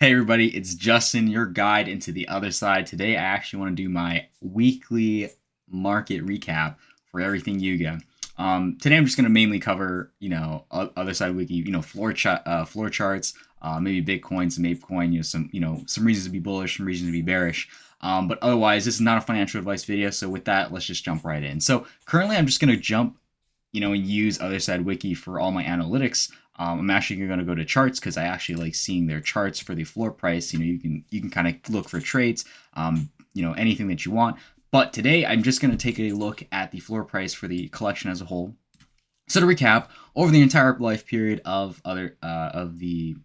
Hey everybody, it's Justin, your guide into the other side. Today I actually want to do my weekly market recap for everything Yuga. Today I'm just going to mainly cover, other side wiki, floor charts, maybe Bitcoin, some Apecoin, some reasons to be bullish, some reasons to be bearish. But otherwise, this is not a financial advice video. So with that, let's just jump right in. So currently I'm just going to jump and use Otherside Wiki for all my analytics. I'm actually going to go to charts because I actually like seeing their charts for the floor price. You can kind of look for trades, anything that you want. But today I'm just going to take a look at the floor price for the collection as a whole. So to recap, over the entire life period of the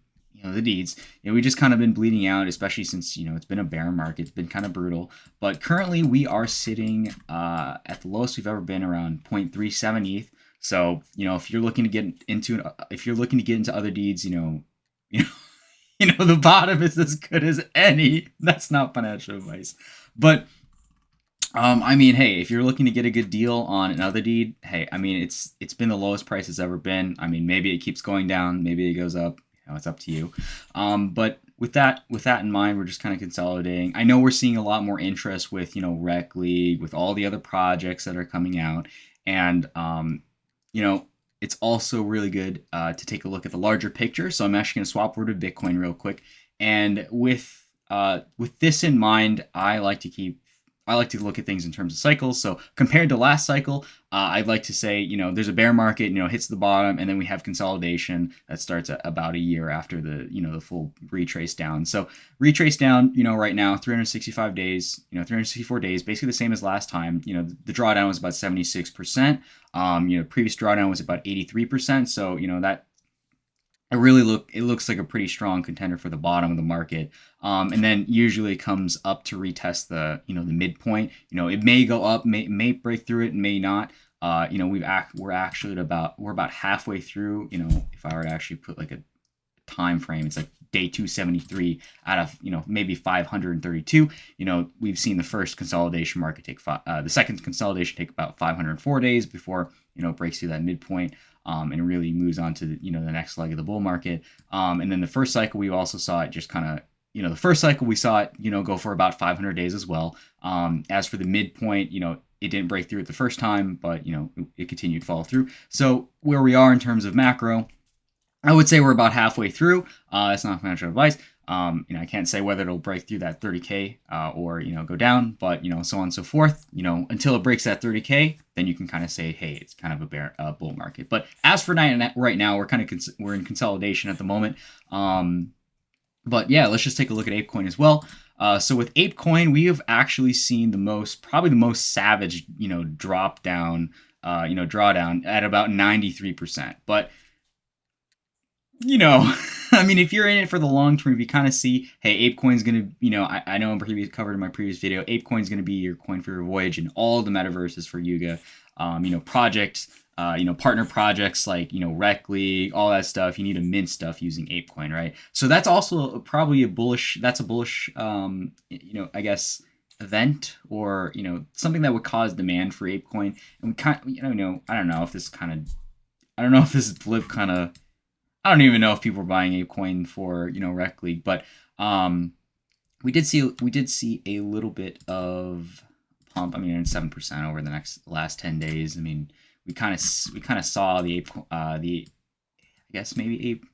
deeds, we just kind of been bleeding out, especially since it's been a bear market. It's been kind of brutal, but currently we are sitting at the lowest we've ever been, around 0.37 ETH. So if you're looking to get into other deeds, the bottom is as good as any. That's not financial advice, but hey, if you're looking to get a good deal on another deed, hey, it's been the lowest price it's ever been. Maybe it keeps going down, maybe it goes up. It's up to you. But with that in mind, we're just kind of consolidating. I know we're seeing a lot more interest with WreckLeague, with all the other projects that are coming out, and it's also really good to take a look at the larger picture. So I'm actually going to swap over to Bitcoin real quick, and with this in mind, I like to look at things in terms of cycles. So compared to last cycle, I'd like to say, there's a bear market, hits the bottom, and then we have consolidation that starts at about a year after the full retrace down. So retrace down, right now, 365 days, 364 days, basically the same as last time. The drawdown was about 76%. Previous drawdown was about 83%. So, that it looks like a pretty strong contender for the bottom of the market, and then usually comes up to retest the midpoint. It may go up, may break through it, may not. We're about halfway through. If I were to actually put like a time frame, it's like day 273 out of maybe 532. We've seen the first consolidation market take the second consolidation take about 504 days before it breaks through that midpoint. And really moves on to the next leg of the bull market. And then the first cycle, we also saw it just kind of, the first cycle we saw it, go for about 500 days as well. As for the midpoint, it didn't break through it the first time, but it continued to follow through. So where we are in terms of macro, I would say we're about halfway through. That's not financial advice. I can't say whether it'll break through that 30K or go down, but so on and so forth. Until it breaks that 30K, then you can kind of say, hey, it's kind of a bull market. But as for right now, we're in consolidation at the moment. But yeah, let's just take a look at Apecoin as well. So with Apecoin, we have actually seen probably the most savage drop down, drawdown at about 93%. But if you're in it for the long term, if you kind of see, hey, Apecoin's going to, I know covered in my previous video, Apecoin's going to be your coin for your voyage in all the metaverses for Yuga. Projects, partner projects like, WreckLeague, all that stuff. You need to mint stuff using Apecoin, right? So that's also probably a bullish, I guess, event, or, something that would cause demand for Apecoin. And we I don't know if this blip kind of, I don't even know if people are buying Apecoin for WreckLeague, but we did see a little bit of pump. 7% over the last 10 days. We kind of saw the I guess maybe Ape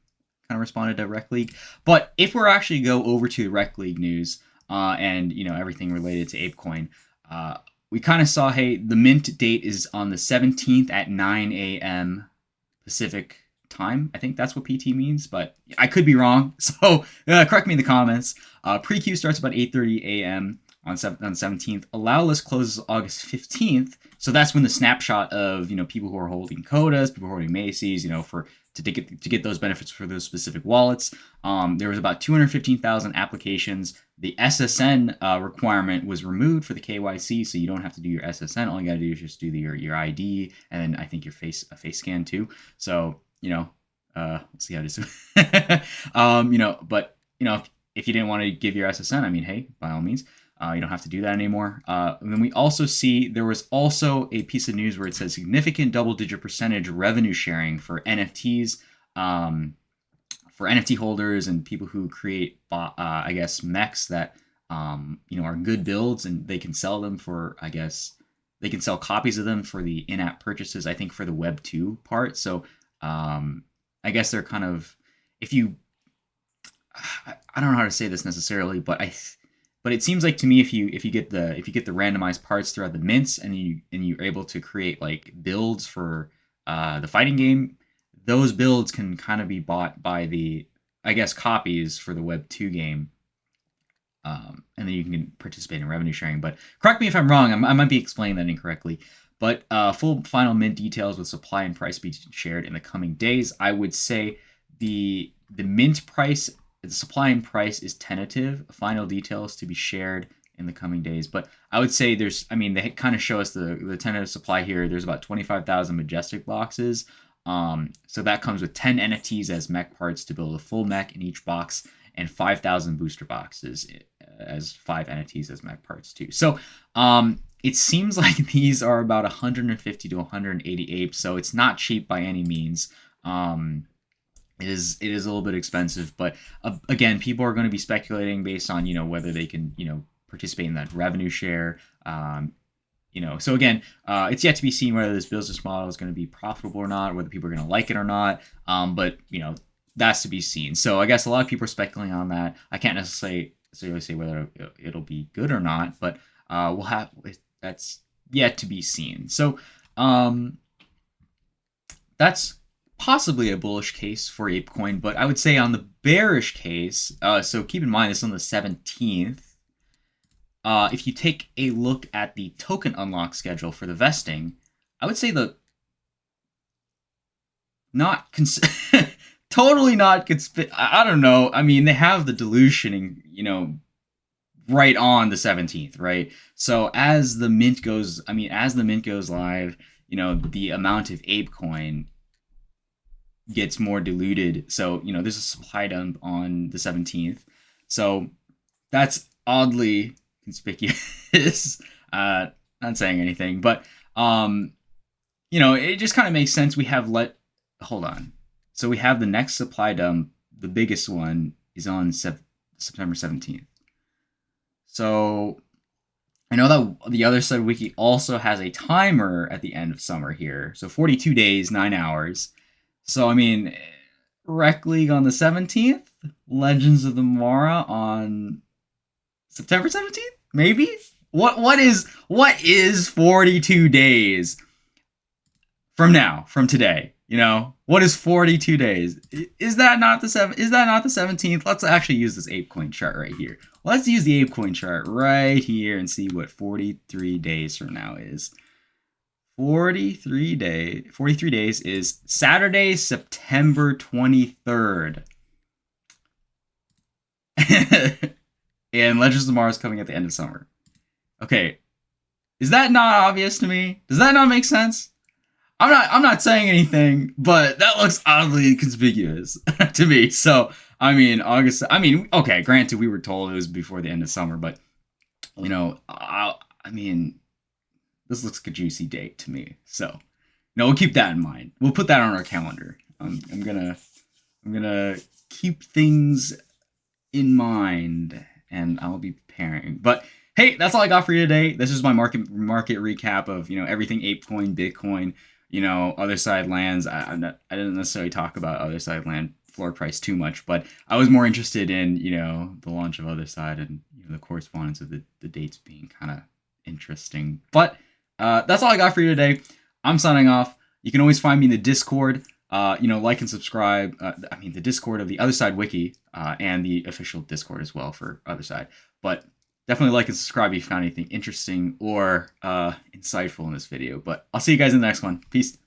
kind of responded to WreckLeague. But if we're actually go over to WreckLeague news and everything related to Apecoin, we kind of saw, hey, the mint date is on the 17th at 9 a.m. Pacific time. I think that's what PT means, but I could be wrong. So correct me in the comments. Pre-queue starts about 8:30 a.m. on the 17th. Allow list closes August 15th. So that's when the snapshot of people who are holding Kodas, people who are holding MAYCs, to get those benefits for those specific wallets. There was about 215,000 applications. The SSN requirement was removed for the KYC, so you don't have to do your SSN. All you got to do is just do your ID, and then I think your face scan too. So we'll see how this. But if you didn't want to give your SSN, hey, by all means. You don't have to do that anymore. And then we also see there was also a piece of news where it says significant double-digit percentage revenue sharing for NFTs for NFT holders and people who create, I guess, mechs that are good builds, and they can sell them for, I guess, they can sell copies of them for the in-app purchases, I think, for the Web 2 part. So I guess they're kind of, if you, I don't know how to say this necessarily, but it seems like to me, if you get the randomized parts throughout the mints, and you're able to create like builds for the fighting game, those builds can kind of be bought by the, I guess, copies for the Web 2 game. And then you can participate in revenue sharing. But correct me if I'm wrong. I might be explaining that incorrectly. But full final mint details with supply and price be shared in the coming days. I would say the mint price, the supply and price is tentative. Final details to be shared in the coming days. But I would say they kind of show us the tentative supply here. There's about 25,000 Majestic boxes. So that comes with 10 NFTs as mech parts to build a full mech in each box, and 5,000 booster boxes as 5 NFTs as mech parts too. So it seems like these are about 150 to 180 apes, so it's not cheap by any means. It is a little bit expensive, but again, people are going to be speculating based on whether they can participate in that revenue share. So again, it's yet to be seen whether this business model is going to be profitable or not, whether people are going to like it or not. But that's to be seen. So I guess a lot of people are speculating on that. I can't necessarily say whether it'll be good or not, but that's yet to be seen. So that's possibly a bullish case for Apecoin, but I would say on the bearish case, so keep in mind this is on the 17th. If you take a look at the token unlock schedule for the vesting, I would say totally not I don't know. I mean, they have the dilution, right on the 17th, right? So as the mint goes live, the amount of Apecoin gets more diluted. So, there's a supply dump on the 17th. So that's oddly conspicuous. Not saying anything, but it just kind of makes sense. Hold on. So we have the next supply dump, the biggest one is on September 17th. So I know that the Otherside wiki also has a timer at the end of summer here. So 42 days, 9 hours. So I mean, WreckLeague on the 17th, Legends of the Mara on September 17th? Maybe? What is 42 days from now, from today? What is 42 days? Is that not the 17th? Let's actually use this Apecoin chart right here. Let's use the Apecoin chart right here and see what 43 days from now is. 43 days is Saturday, September 23rd. And Legends of Tomorrow is coming at the end of summer. Okay. Is that not obvious to me? Does that not make sense? I'm not saying anything, but that looks oddly conspicuous to me. So, August, okay, granted, we were told it was before the end of summer, but, this looks like a juicy date to me. So, we'll keep that in mind. We'll put that on our calendar. I'm gonna keep things in mind, and I'll be preparing. But hey, that's all I got for you today. This is my market recap of everything Apecoin, Bitcoin, Otherside lands. I didn't necessarily talk about Otherside land floor price too much, but I was more interested in the launch of Otherside and the correspondence of the dates being kind of interesting. But that's all I got for you today. I'm signing off. You can always find me in the Discord. Like and subscribe. The Discord of the Otherside wiki and the official Discord as well for Otherside. But definitely like and subscribe if you found anything interesting or insightful in this video. But I'll see you guys in the next one. Peace.